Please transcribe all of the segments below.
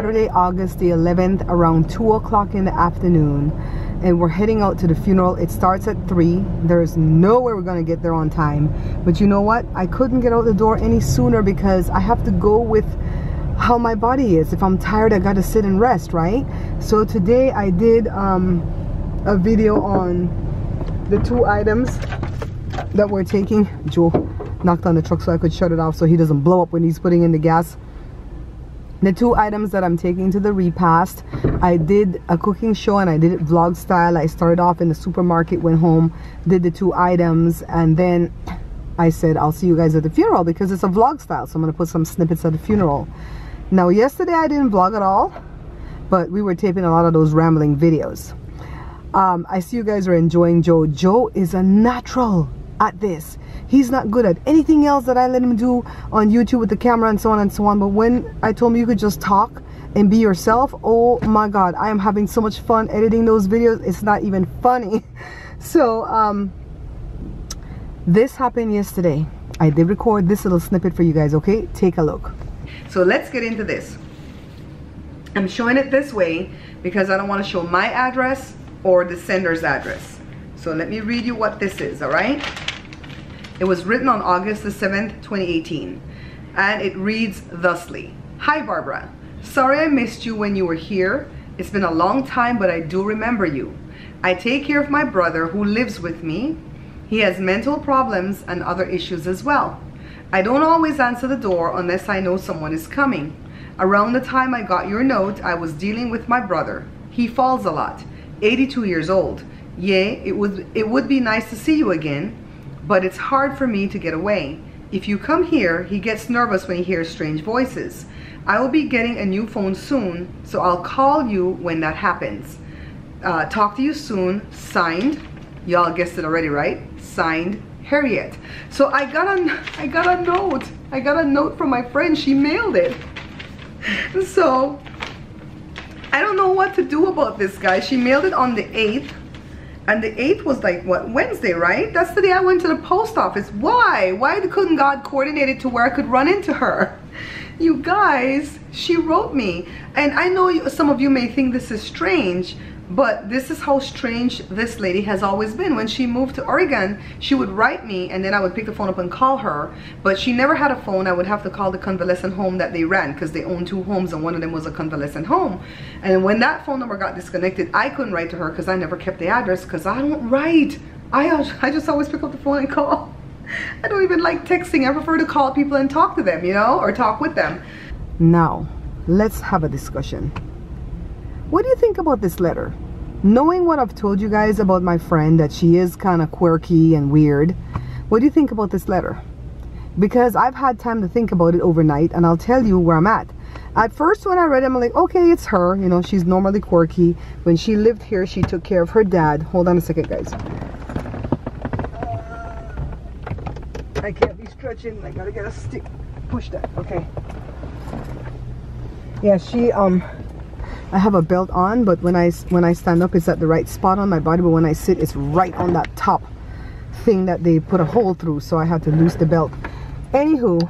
Saturday, August the 11th, around 2 o'clock in the afternoon, and we're heading out to the funeral. It starts at 3. There's no way we're gonna get there on time, but you know what, I couldn't get out the door any sooner because I have to go with how my body is. If I'm tired, I gotta sit and rest, right? So today I did a video on the 2 items that we're taking. Joe knocked on the truck so I could shut it off so he doesn't blow up when he's putting in the gas. The 2 items that I'm taking to the repast. I did a cooking show and I did it vlog style. I started off in the supermarket, went home, did the 2 items, and then I said I'll see you guys at the funeral because it's a vlog style, so I'm gonna put some snippets of the funeral. Now yesterday I didn't vlog at all, but we were taping a lot of those rambling videos. I see you guys are enjoying Joe. Joe is a natural at this. He's not good at anything else that I let him do on YouTube with the camera and so on and so on, but when I told him you could just talk and be yourself, oh my god, I am having so much fun editing those videos. It's not even funny. So this happened yesterday. I did record this little snippet for you guys. Okay, take a look. So let's get into this. I'm showing it this way because I don't want to show my address or the sender's address. So let me read you what this is, all right? It was written on August the 7th, 2018, and it reads thusly. Hi Barbara, sorry I missed you when you were here. It's been a long time, but I do remember you. I take care of my brother who lives with me. He has mental problems and other issues as well. I don't always answer the door unless I know someone is coming. Around the time I got your note, I was dealing with my brother. He falls a lot, 82 years old. Yeah, it would be nice to see you again, but it's hard for me to get away. If you come here, he gets nervous when he hears strange voices. I will be getting a new phone soon, so I'll call you when that happens. Talk to you soon. Signed, y'all guessed it already, right? Signed, Harriet. So I got a note. I got a note from my friend. She mailed it. So I don't know what to do about this, guys. She mailed it on the 8th. And the 8th was like, what, Wednesday, right? That's the day I went to the post office. Why? Why couldn't God coordinate it to where I could run into her? You guys, she wrote me. And I know some of you may think this is strange, but this is how strange this lady has always been. When she moved to Oregon, she would write me and then I would pick the phone up and call her. But she never had a phone. I would have to call the convalescent home that they ran because they owned 2 homes and one of them was a convalescent home. And when that phone number got disconnected, I couldn't write to her because I never kept the address because I don't write. I just always pick up the phone and call. I don't even like texting. I prefer to call people and talk to them, you know, or talk with them. Now, let's have a discussion. What do you think about this letter? Knowing what I've told you guys about my friend, that she is kind of quirky and weird, what do you think about this letter? Because I've had time to think about it overnight, and I'll tell you where I'm at. At first, when I read it, I'm like, okay, it's her. You know, she's normally quirky. When she lived here, she took care of her dad. Hold on a second, guys. I can't be stretching. I gotta get a stick. Push that. Okay. Yeah, she I have a belt on, but when I stand up, it's at the right spot on my body, but when I sit, it's right on that top thing that they put a hole through, so I had to loose the belt. Anywho,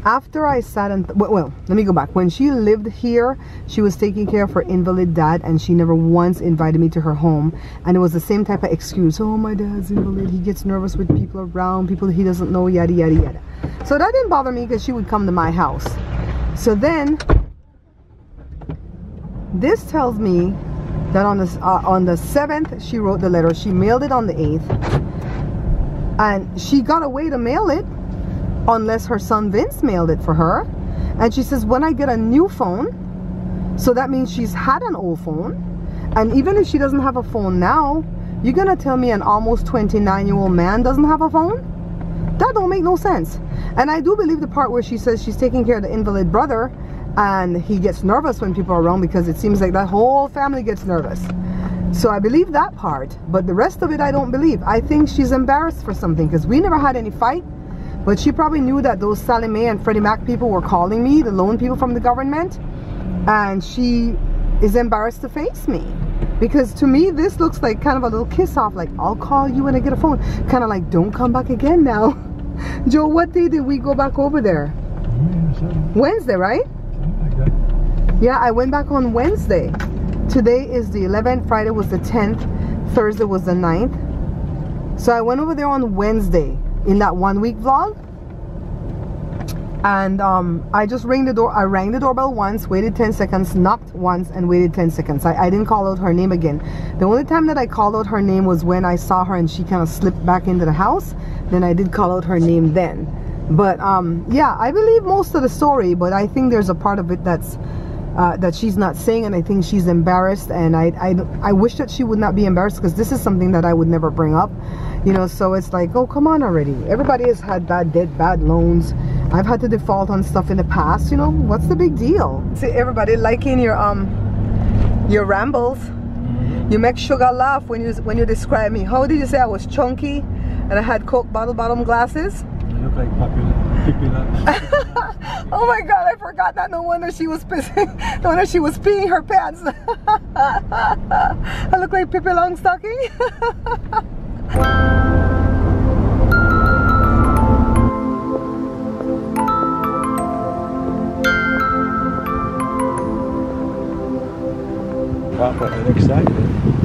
after I sat and well, let me go back. When she lived here, she was taking care of her invalid dad, and she never once invited me to her home. And it was the same type of excuse. Oh, my dad's invalid. He gets nervous with people around, people he doesn't know, yada yada yada. So that didn't bother me because she would come to my house. So then this tells me that on the 7th she wrote the letter. She mailed it on the 8th, and she got away to mail it unless her son Vince mailed it for her. And she says, when I get a new phone, so that means she's had an old phone. And even if she doesn't have a phone now, you're gonna tell me an almost 29-year-old man doesn't have a phone? That don't make no sense. And I do believe the part where she says she's taking care of the invalid brother and he gets nervous when people are around, because it seems like that whole family gets nervous. So I believe that part, but the rest of it I don't believe. I think she's embarrassed for something, because we never had any fight, but she probably knew that those Sallie Mae and Freddie Mac people were calling me, the loan people from the government, and she is embarrassed to face me. Because to me, this looks like kind of a little kiss off, like, I'll call you when I get a phone. Kind of like, don't come back again now. Joe, what day did we go back over there? Wednesday, right? Something like that. Yeah, I went back on Wednesday. Today is the 11th, Friday was the 10th, Thursday was the 9th. So I went over there on Wednesday in that 1 week vlog. And I just rang the door. I rang the doorbell once, waited 10 seconds, knocked once, and waited 10 seconds. I didn't call out her name again. The only time that I called out her name was when I saw her and she kind of slipped back into the house. Then I did call out her name then. But yeah, I believe most of the story, but I think there's a part of it that's that she's not saying, and I think she's embarrassed, and I wish that she would not be embarrassed, because this is something that I would never bring up, you know. So it's like, oh, come on already. Everybody has had bad loans. I've had to default on stuff in the past, you know. What's the big deal? See, everybody liking your rambles. You make Sugar laugh when you describe me. How did you say I was chunky and I had Coke bottom glasses? You look like Pippi Oh my God, I forgot that. No wonder she was pissing. No wonder she was peeing her pants. I look like Pippi Longstocking. Papa and excited.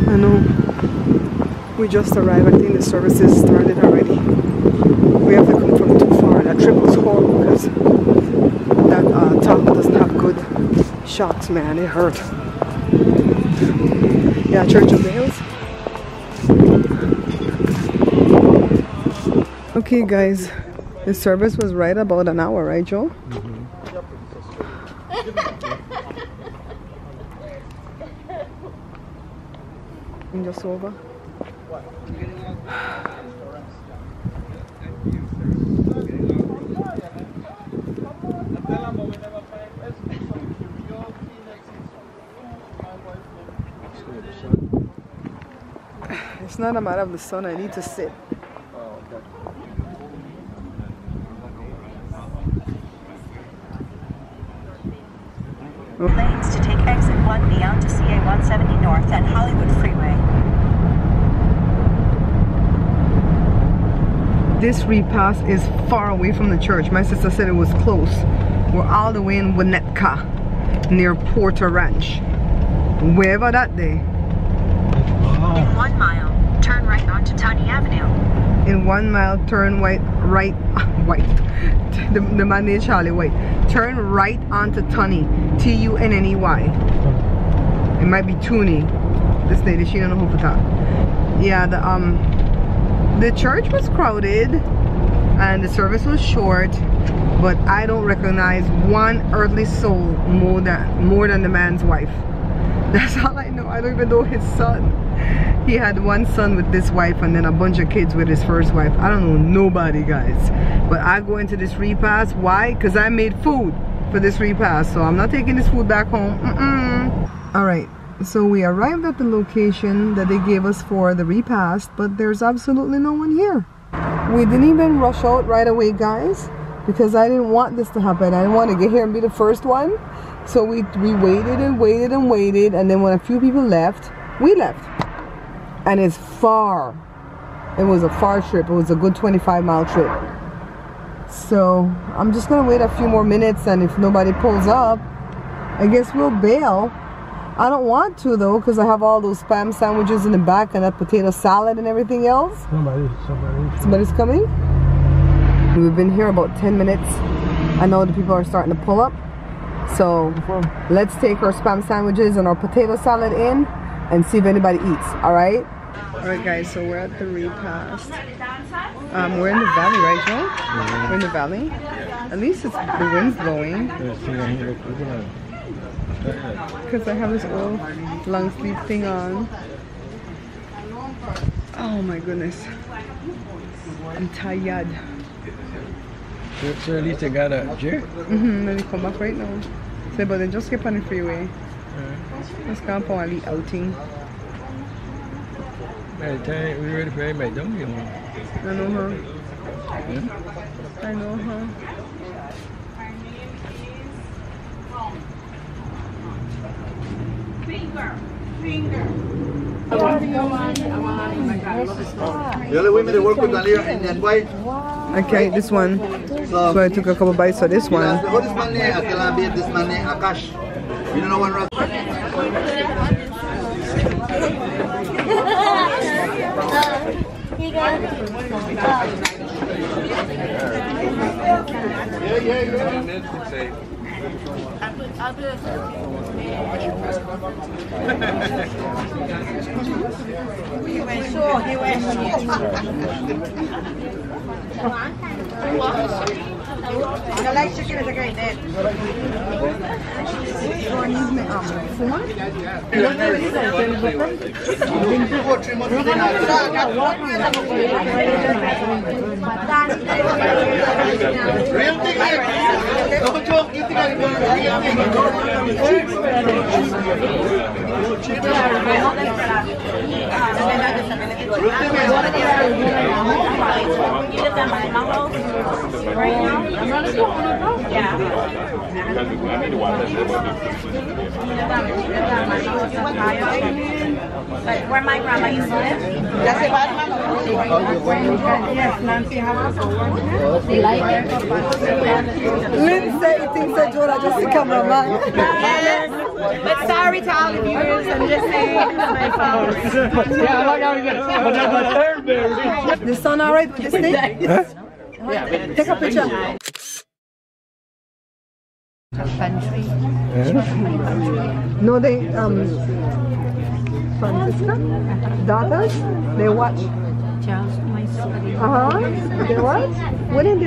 I know. We just arrived. I think the services started already. We have to come from too far. That trip was horrible because that Tahoe doesn't have good shocks, man. It hurt. Yeah, Church of the Hills. Okay, guys. The service was right about an hour, right, Joe? Just over. It's not a matter of the sun, I need to sit. Lanes to take exit 1B onto CA 170 North and Hollywood Freeway. This repass is far away from the church. My sister said it was close. We're all the way in Winnetka, near Porter Ranch. Wherever that day. In 1 mile, turn right onto Tunney Avenue. In 1 mile, turn right. The man named Charlie White. Turn right onto Tunney. T-U-N-N-E-Y. It might be Tooney. This lady, she don't know who to talk. Yeah, the church was crowded and the service was short, but I don't recognize one earthly soul more than the man's wife. That's all I know. I don't even know his son. He had one son with this wife and then a bunch of kids with his first wife. I don't know nobody, guys. But I go into this repast. Why? Because I made food for this repast, so I'm not taking this food back home. All right, so we arrived at the location that they gave us for the repast, but there's absolutely no one here. We didn't even rush out right away, guys, because I didn't want this to happen. I didn't want to get here and be the first one. So we waited and waited and waited, and then when a few people left, we left. And it's far. It was a far trip. It was a good 25-mile trip. So I'm just gonna wait a few more minutes, and if nobody pulls up, I guess we'll bail. I don't want to though, because I have all those spam sandwiches in the back and that potato salad and everything else. Somebody's coming. We've been here about 10 minutes. I know the people are starting to pull up. So let's take our spam sandwiches and our potato salad in and see if anybody eats. Alright guys, so we're at the repast. We're in the valley, right, Joe? We're in the valley. At least the wind's blowing. Because I have this old long sleeve thing on. Oh my goodness. I'm tired. So at least they got a chair? Let me come back right now. So, but then just skip on the freeway. Let's come for a little outing. By the time we're ready for everybody, don't get one. I know her. Yeah? I know her. Finger. The only women that work with Daniel and white. Okay, this one. So I took a couple bites of this one. What is man name? This man name Akash. You don't know one right? I like chicken as a great day. Real thing here. No joke. You think I'm going to Where my grandma used to live. Yes, Nancy, how Lindsay thinks that Jonah just a cameraman. Yes. But sorry to all the viewers. I'm just saying it's my phone. The sun alright with this thing? Take a picture. No, they Francisca daughters, they watch. They watch? When in the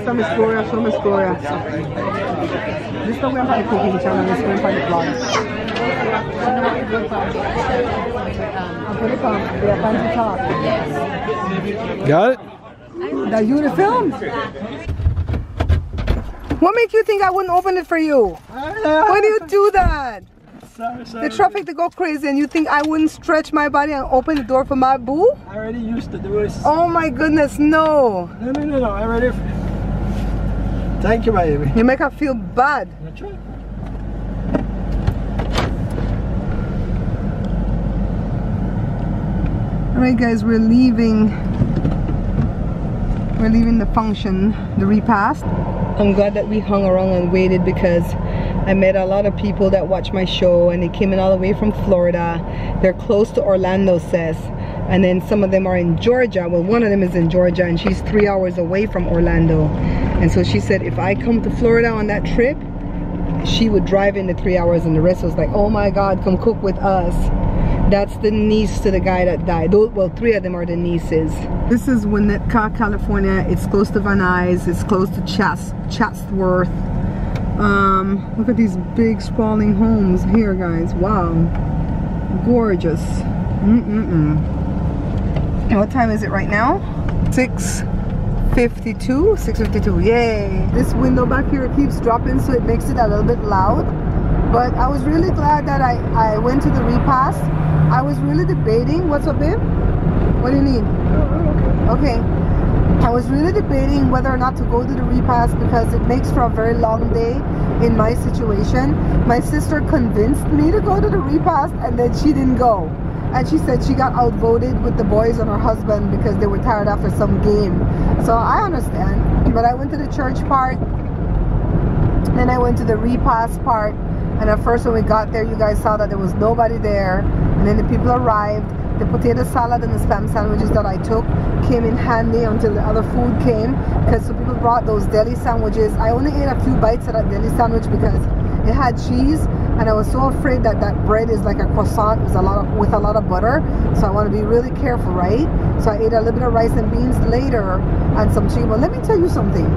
Some Explorer, some Explorer. This is the way I'm going to cooking channel, this one for the vlogs. I'll put it on, they are fancy talk. Got it? That you the film? What make you think I wouldn't open it for you? Why do you do that? Sorry. The traffic to go crazy and you think I wouldn't stretch my body and open the door for my boo? I already used to do this. Oh my goodness, no. No. I already. Thank you, my baby. You make her feel bad. That's right. Alright guys, we're leaving the function, the repast. I'm glad that we hung around and waited because I met a lot of people that watch my show and they came in all the way from Florida. They're close to Orlando, Seth. And then some of them are in Georgia. Well, one of them is in Georgia and she's 3 hours away from Orlando. And so she said if I come to Florida on that trip, she would drive in the 3 hours and the rest was like, oh my God, come cook with us. That's the niece to the guy that died. Well, 3 of them are the nieces. This is Winnetka, California. It's close to Van Nuys. It's close to Chatsworth. Look at these big sprawling homes here, guys. Wow. Gorgeous. And what time is it right now? 6:52. 6:52. Yay. This window back here keeps dropping, so it makes it a little bit loud. But I was really glad that I went to the repast. I was really debating. What's up, babe? What do you need? Okay. I was really debating whether or not to go to the repast because it makes for a very long day in my situation. My sister convinced me to go to the repast and then she didn't go. And she said she got outvoted with the boys and her husband because they were tired after some game. So I understand. But I went to the church part. Then I went to the repast part. And at first when we got there, you guys saw that there was nobody there. And then the people arrived. The potato salad and the spam sandwiches that I took came in handy until the other food came. Because some people brought those deli sandwiches. I only ate a few bites of that deli sandwich because it had cheese. And I was so afraid that that bread is like a croissant with a lot of butter. So I want to be really careful, right? So I ate a little bit of rice and beans later and some chicken. But let me tell you something.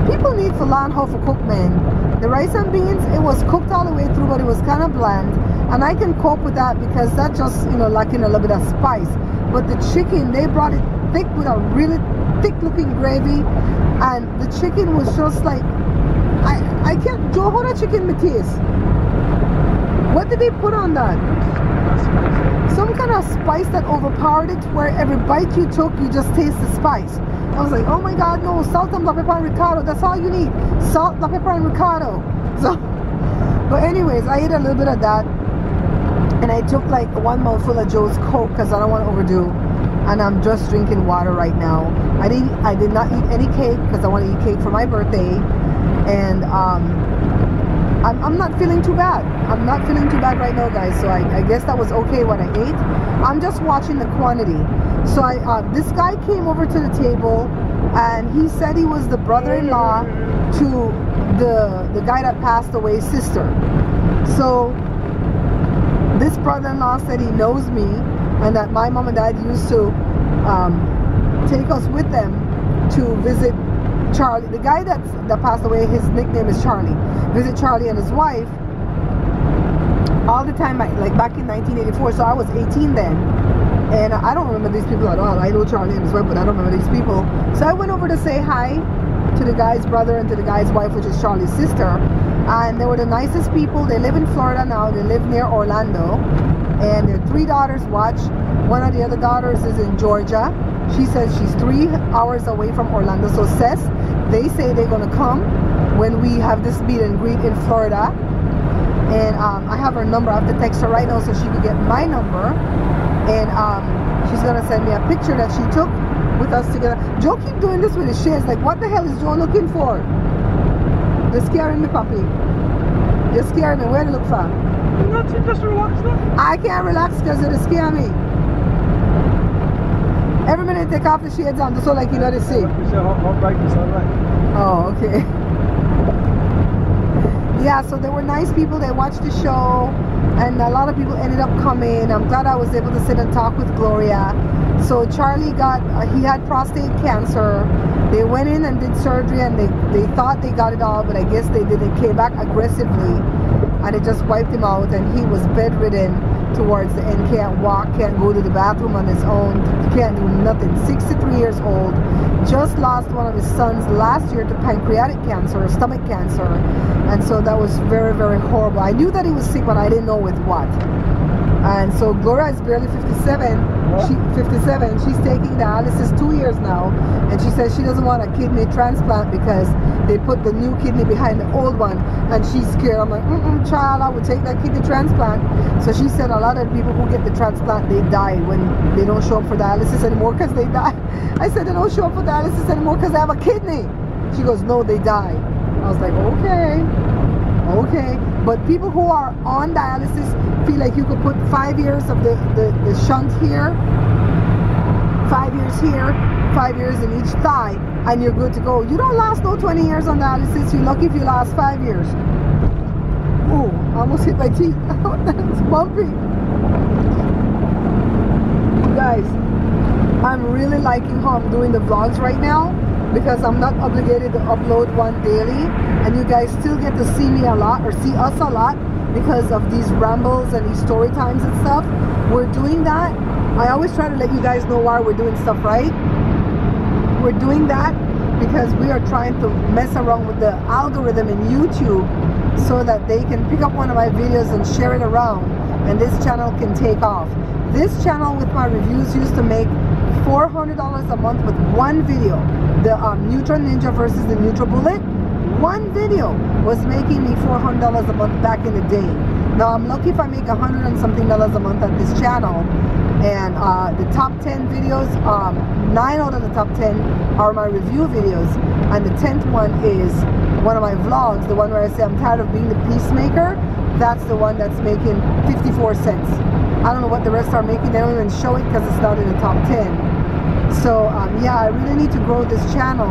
People need to learn how to cook, man. The rice and beans, it was cooked all the way through, but it was kind of bland. And I can cope with that because that just, you know, lacking a little bit of spice. But the chicken, they brought it thick with a really thick looking gravy. And the chicken was just like, I can't, Joe, how that chicken me taste? What did they put on that? some kind of spice that overpowered it, where every bite you took, you just taste the spice. I was like, oh my God, no, salt and black pepper and Ricardo. That's all you need. Salt, black pepper, and Ricardo. So, but anyways, I ate a little bit of that. And I took like one mouthful of Joe's Coke because I don't want to overdo. And I'm just drinking water right now. I did not eat any cake because I want to eat cake for my birthday. And I'm not feeling too bad. I'm not feeling too bad right now, guys. So I guess that was okay what I ate. I'm just watching the quantity. So this guy came over to the table and he said he was the brother-in-law to the guy that passed away's sister. So this brother-in-law said he knows me and that my mom and dad used to take us with them to visit Charlie. The guy that passed away, his nickname is Charlie. Visit Charlie and his wife all the time, like back in 1984. So I was 18 then. And I don't remember these people at all. I know Charlie and his wife, but I don't remember these people. So I went over to say hi to the guy's brother and to the guy's wife, which is Charlie's sister. And they were the nicest people. They live in Florida now. They live near Orlando. And their 3 daughters watch. One of the other daughters is in Georgia. She says she's 3 hours away from Orlando. So they say they're going to come when we have this meet and greet in Florida. And I have her number. I have to text her right now so she can get my number. And she's going to send me a picture that she took with us together. Joe keep doing this with his shades. Like, what the hell is Joe looking for? You're scaring me, puppy. You're scaring me. Where to look for? Just relax now. I can't relax because you're scaring me. Every minute take off the shades on just so like you know to see. Oh, okay. Yeah, so they were nice people. They watched the show and a lot of people ended up coming. I'm glad I was able to sit and talk with Gloria. So Charlie he had prostate cancer. They went in and did surgery and they thought they got it all, but I guess they didn't. It came back aggressively and it just wiped him out, and he was bedridden towards the end. Can't walk, can't go to the bathroom on his own, can't do nothing. 63 years old. Just lost one of his sons last year to pancreatic cancer, stomach cancer, and so that was very, very horrible. I knew that he was sick, but I didn't know with what. And so Gloria is barely 57. She's 57. She's taking dialysis 2 years now, and she says she doesn't want a kidney transplant because they put the new kidney behind the old one, and she's scared. I'm like, child, I would take that kidney transplant. So she said a lot of people who get the transplant, they die when they don't show up for dialysis anymore because they die. I said, they don't show up for dialysis anymore because they have a kidney. She goes, no, they die. I was like, okay. But people who are on dialysis feel like you could put 5 years of the shunt here, 5 years here, 5 years in each thigh, and you're good to go. You don't last no 20 years on dialysis. You're lucky if you last 5 years. Oh, I almost hit my teeth. That's bumpy. You guys, I'm really liking how I'm doing the vlogs right now, because I'm not obligated to upload one daily, and you guys still get to see me a lot, or see us a lot, because of these rambles and these story times and stuff. We're doing that. I always try to let you guys know why we're doing stuff, right? We're doing that because we are trying to mess around with the algorithm in YouTube so that they can pick up one of my videos and share it around, and this channel can take off. This channel with my reviews used to make $400 a month with one video. The Neutron Ninja versus the NutriBullet. One video was making me $400 a month back in the day. Now I'm lucky if I make $100 and something a month on this channel. And the top 10 videos, 9 out of the top 10 are my review videos, and the 10th one is one of my vlogs, the one where I say I'm tired of being the peacemaker. That's the one that's making 54 cents. I don't know what the rest are making. They don't even show it because it's not in the top 10. So yeah, I really need to grow this channel,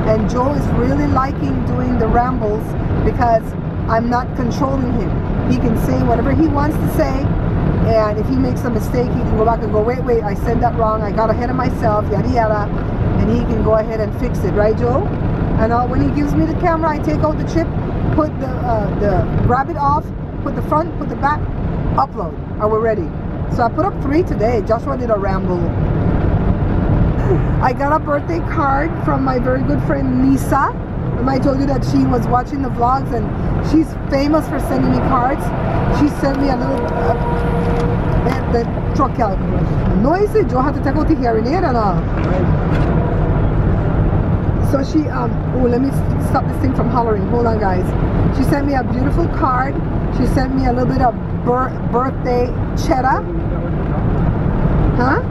and Joe is really liking doing the rambles because I'm not controlling him. He can say whatever he wants to say, and if he makes a mistake, he can go back and go, wait, I said that wrong, I got ahead of myself, yada yada, and he can go ahead and fix it, right, Joe? And when he gives me the camera, I take out the chip, put grab it off, put the front, put the back, upload, and we're ready. So I put up 3 today. Joshua did a ramble. I got a birthday card from my very good friend Lisa. I told you that she was watching the vlogs, and she's famous for sending me cards. She sent me a little The truck out noisy. Joe had to take out the hearing aid and all. So she oh, let me stop this thing from hollering. Hold on, guys. She sent me a beautiful card. She sent me a little bit of birthday cheddar. Huh?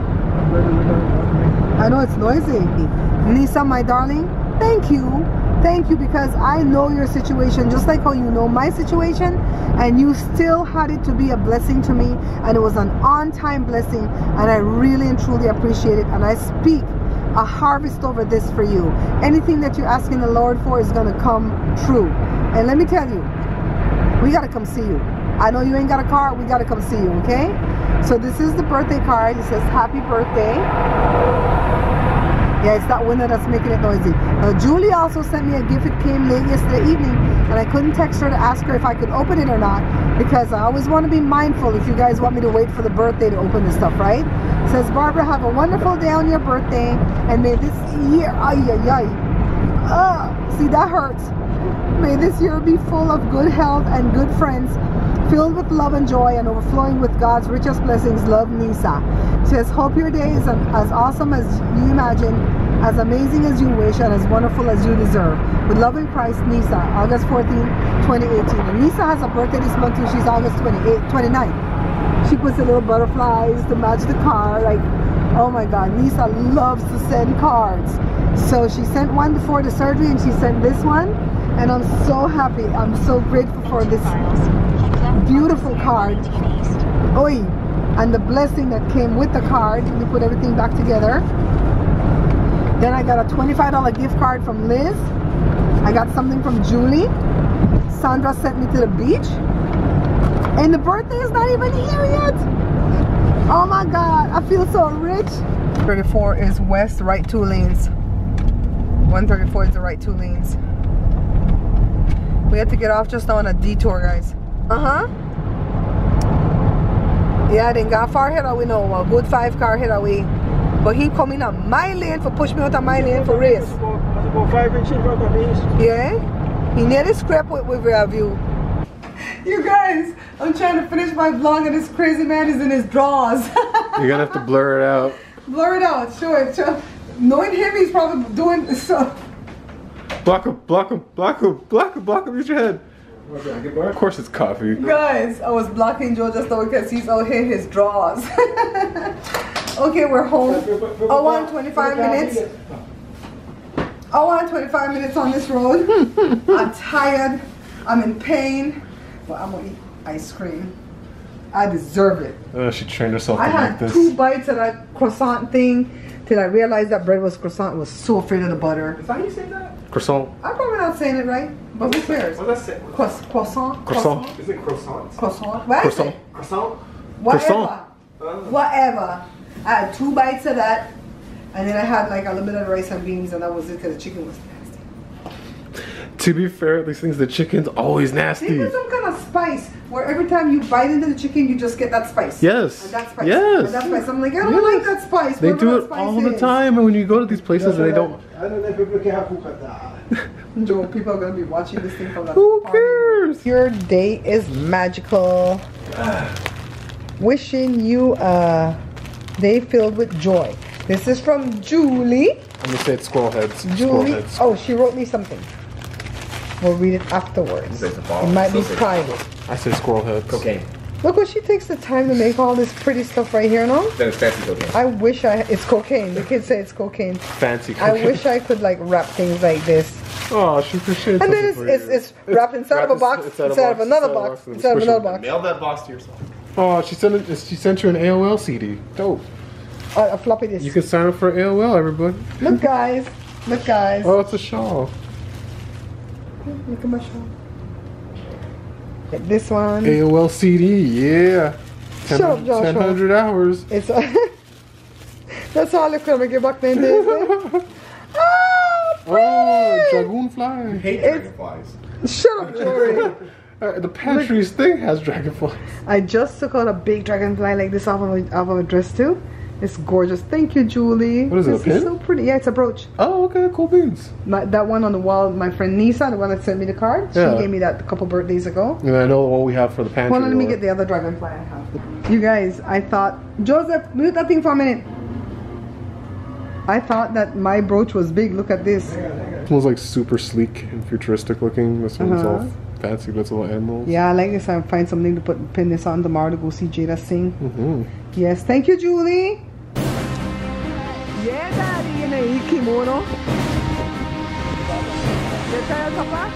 I know it's noisy. Lisa, my darling, thank you. Thank you, because I know your situation just like how you know my situation, and you still had it to be a blessing to me, and it was an on-time blessing, and I really and truly appreciate it, and I speak a harvest over this for you. Anything that you're asking the Lord for is going to come true. And let me tell you, we got to come see you. I know you ain't got a car, we got to come see you, okay? So this is the birthday card. It says happy birthday. Yeah, it's that window that's making it noisy. Julie also sent me a gift. It came late yesterday evening, and I couldn't text her to ask her if I could open it or not, because I always want to be mindful if you guys want me to wait for the birthday to open the stuff, right? It says, Barbara, have a wonderful day on your birthday, and may this year, see, that hurts. May this year be full of good health and good friends, filled with love and joy and overflowing with God's richest blessings. Love, Nisa. It says, hope your day is as awesome as you imagine, as amazing as you wish, and as wonderful as you deserve. With love in Christ, Nisa. August 14, 2018. And Nisa has a birthday this month too. She's August 29th. She puts the little butterflies to match the car. Like, oh my God, Nisa loves to send cards. So she sent one before the surgery, and she sent this one. And I'm so happy. I'm so grateful for this beautiful card. Oi, and the blessing that came with the card. We put everything back together. Then I got a $25 gift card from Liz. I got something from Julie. Sandra sent me to the beach. And the birthday is not even here yet. Oh my God, I feel so rich. 34 is west, right 2 lanes. 134 is the right 2 lanes. We had to get off just now on a detour, guys. Yeah, I didn't got far ahead of we know, a good 5 car ahead of we. But he come in on my lane for push me out of my lane for race. Yeah, he nearly scraped with rear view. You guys, I'm trying to finish my vlog and this crazy man is in his drawers. You're gonna have to blur it out. Blur it out, show it. Knowing him, he's probably doing so. Block him, block him, block him, block him, block him, use your head. Of course it's coffee. Guys, I was blocking Joe just now because he's out here in his drawers. Okay, we're home. I want 25 minutes. I want 25 minutes on this road. I'm tired. I'm in pain. But I'm gonna eat ice cream. I deserve it. She trained herself to I make had this. 2 bites of that croissant thing till I realized that bread was croissant. I was so afraid of the butter. Is that how you say that? Croissant. I'm probably not saying it right, but who cares? What does that say? Croissant. Croissant. Is it croissants? Croissant. What is it? Croissant? Whatever. Croissant. Whatever. I had 2 bites of that, and then I had like a little bit of rice and beans, and that was it because the chicken was nasty. To be fair, these things, the chicken's always They nasty. put some kind of spice where every time you bite into the chicken, you just get that spice. Yes. And that spice. Yes. And that spice. I'm like, I don't like that spice. They whatever do that it spice all the is. time, and when you go to these places and they don't. I don't know if people can have Joe, people are going to be watching this thing from the Who cares? Your day is magical. Wishing you a day filled with joy. This is from Julie. I'm gonna say it's squirrel heads. Squirrel Julie. heads. Oh, she wrote me something. We'll read it afterwards. It might be private. I say squirrel heads. Cocaine. Look what she takes the time to make all this pretty stuff right here, no? Then it's fancy cocaine. I wish it's cocaine. The kids say it's cocaine. Fancy I cocaine. wish I could like wrap things like this. Oh, she appreciates it. And then it's wrapped inside of a box, inside of another box, inside of another box. Mail that box to yourself. Oh, she sent you an AOL CD. Dope. A floppy disk. You can sign up for AOL, everybody. Look, guys. Look, guys. Oh, it's a shawl. Look at my shawl. Get this one. AOL CD, yeah. Shut up, Joshua. 1000 hours. It's that's all I'm gonna get back then. Oh, dragonfly. Hate dragonflies. Shut up, Jory. The pantry's thing has dragonflies. I just took out a big dragonfly like this off of a dress too, It's gorgeous. Thank you, Julie. What is it, a This pin? is so pretty. Yeah, it's a brooch. Oh, okay, cool beans. That one on the wall, my friend Nisa, the one that sent me the card, Yeah. she gave me that a couple birthdays ago. And I know the one we have for the pantry. Hold on, let me door. get the other dragonfly I have. You guys, I thought, Joseph, mute that thing for a minute. I thought that my brooch was big. Look at this. This one's like super sleek and futuristic looking. This one's all fancy with its little animals. Yeah, I like this. I'll find something to pin this on tomorrow to go see Jada sing. Mm-hmm. Yes, thank you, Julie. Yeah, Daddy, you know, kimono. You tired, Papa?